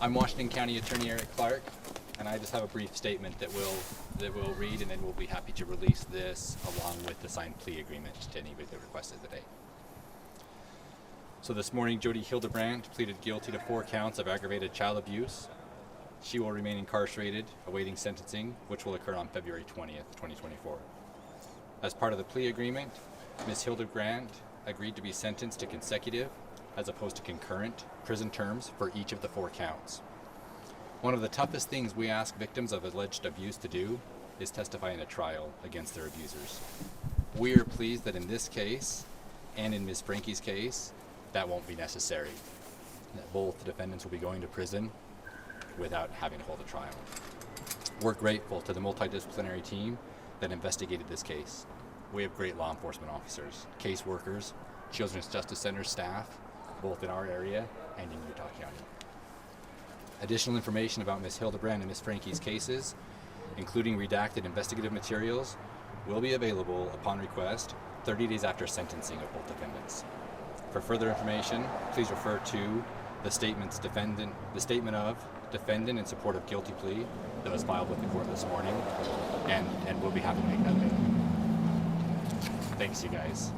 I'm Washington County Attorney Eric Clark, and I just have a brief statement that we'll read, and then we'll be happy to release this along with the signed plea agreement to anybody that requests it today. So this morning, Jodi Hildebrandt pleaded guilty to 4 counts of aggravated child abuse. She will remain incarcerated, awaiting sentencing, which will occur on February 20th, 2024. As part of the plea agreement, Ms. Hildebrandt agreed to be sentenced to consecutive, as opposed to concurrent, prison terms for each of the 4 counts. One of the toughest things we ask victims of alleged abuse to do is testify in a trial against their abusers. We are pleased that in this case, and in Ms. Franke's case, that won't be necessary. That both defendants will be going to prison without having to hold a trial. We're grateful to the multidisciplinary team that investigated this case. We have great law enforcement officers, caseworkers, Children's Justice Center staff, both in our area and in Utah County. Additional information about Ms. Hildebrandt and Ms. Franke's cases, including redacted investigative materials, will be available upon request 30 days after sentencing of both defendants. For further information, please refer to the statement of defendant in support of guilty plea that was filed with the court this morning, and we'll be happy to make that available. Thanks, you guys.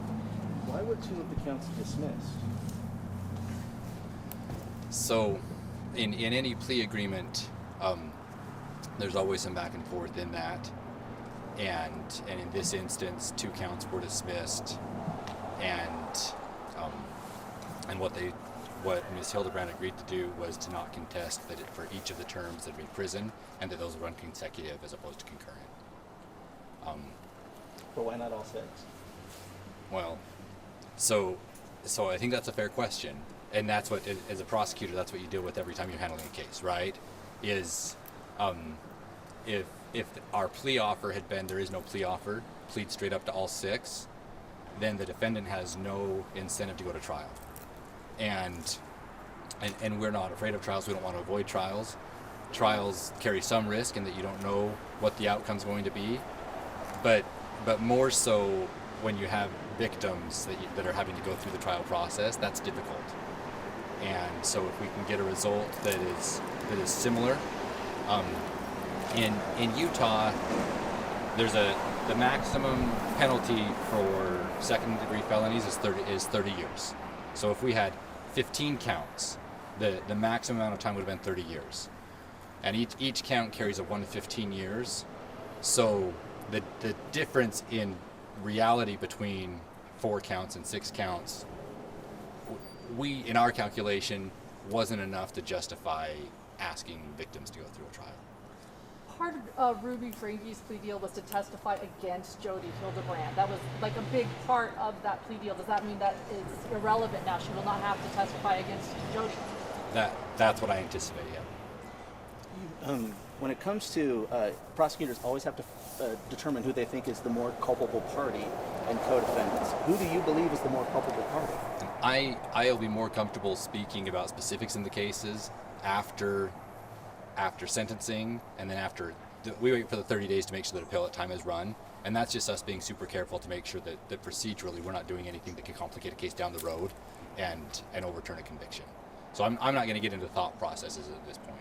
Why were 2 of the counts dismissed? So, in any plea agreement, there's always some back and forth in that, and in this instance, 2 counts were dismissed, and what Ms. Hildebrandt agreed to do was to not contest that for each of the terms there'd be prison, and that those would run consecutive as opposed to concurrent. But why not all 6? Well, so I think that's a fair question. And that's what, as a prosecutor, that's what you deal with every time you're handling a case, right? Is if our plea offer had been there is no plea offer, plead straight up to all 6, then the defendant has no incentive to go to trial. And we're not afraid of trials. We don't want to avoid trials. Trials carry some risk in that you don't know what the outcome's going to be, but more so when you have victims that are having to go through the trial process, that's difficult. And so if we can get a result that is similar, in Utah, there's the maximum penalty for second-degree felonies is 30 years. So if we had 15 counts, the maximum amount of time would have been 30 years, and each count carries a 1 to 15 years. So the difference in reality between 4 counts and 6 counts, we, in our calculation, wasn't enough to justify asking victims to go through a trial. Part of Ruby Franke's plea deal was to testify against Jodi Hildebrandt. That was like a big part of that plea deal. Does that mean that is irrelevant now? She will not have to testify against Jodi? That's what I anticipate, yeah. When it comes to prosecutors always have to determine who they think is the more culpable party and co-defendants. Who do you believe is the more culpable party? I'll be more comfortable speaking about specifics in the cases after sentencing, and then we wait for the 30 days to make sure that appellate time is run, and that's just us being super careful to make sure that procedurally we're not doing anything that can complicate a case down the road and overturn a conviction. So I'm not going to get into thought processes at this point.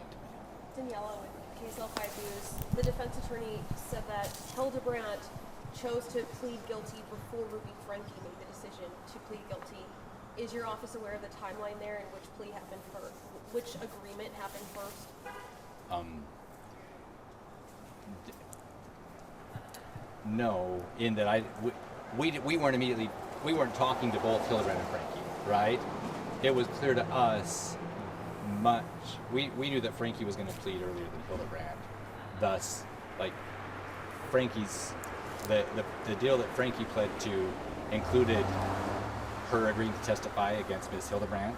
Daniela with KSL 5 News. The defense attorney said that Hildebrandt chose to plead guilty before Ruby Franke made the decision to plead guilty. Is your office aware of the timeline there and which plea happened first? Which agreement happened first? No, in that we weren't talking to both Hildebrandt and Franke, right? It was clear to us we knew that Franke was going to plead earlier than Hildebrandt. Thus, like, Franke's the deal that Franke pled to included her agreeing to testify against Ms. Hildebrandt,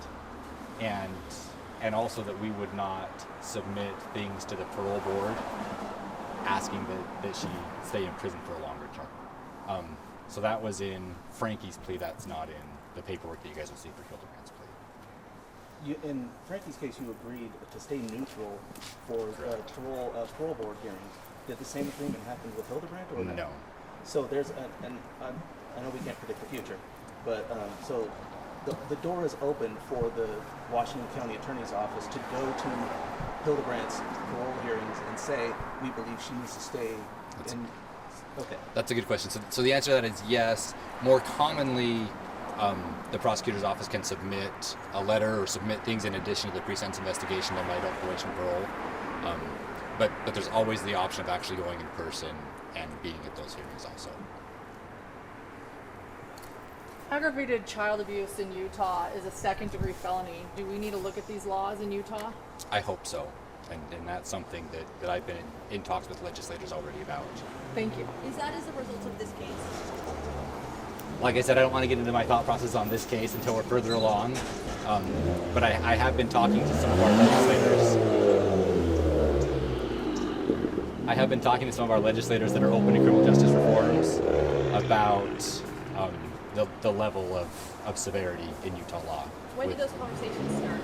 and also that we would not submit things to the parole board asking that she stay in prison for a longer term. So that was in Franke's plea. That's not in the paperwork that you guys will see for Hildebrandt's plea. In Franke's case, you agreed to stay neutral for parole board hearings. Did the same agreement happen with Hildebrandt or no? No. So there's I know we can't predict the future, but so the door is open for the Washington County Attorney's Office to go to Hildebrandt's parole hearings and say, we believe she needs to stay in. Okay. That's a good question. So the answer to that is yes. More commonly, the prosecutor's office can submit a letter or submit things in addition to the pre-sentence investigation that might help probation parole. But there's always the option of actually going in person and being at those hearings also. Aggravated child abuse in Utah is a second-degree felony. Do we need to look at these laws in Utah? I hope so. And that's something that I've been in talks with legislators already about. Thank you. Is that as a result of this case? Like I said, I don't want to get into my thought process on this case until we're further along. But I have been talking to some of our legislators. I have been talking to some of our legislators that are open to criminal justice reforms about the level of severity in Utah law. When did those conversations start?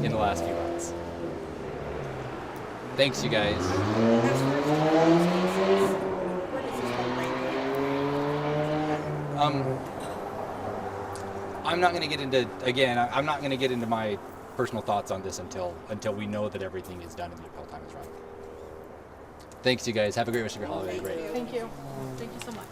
In the last few months. Thanks, you guys. As far as those cases, where does this one rank? I'm not going to get into, again, I'm not going to get into my personal thoughts on this until we know that everything is done and the appeal time is run. Thanks, you guys. Have a great rest of your holiday break. Thank you. Thank you so much.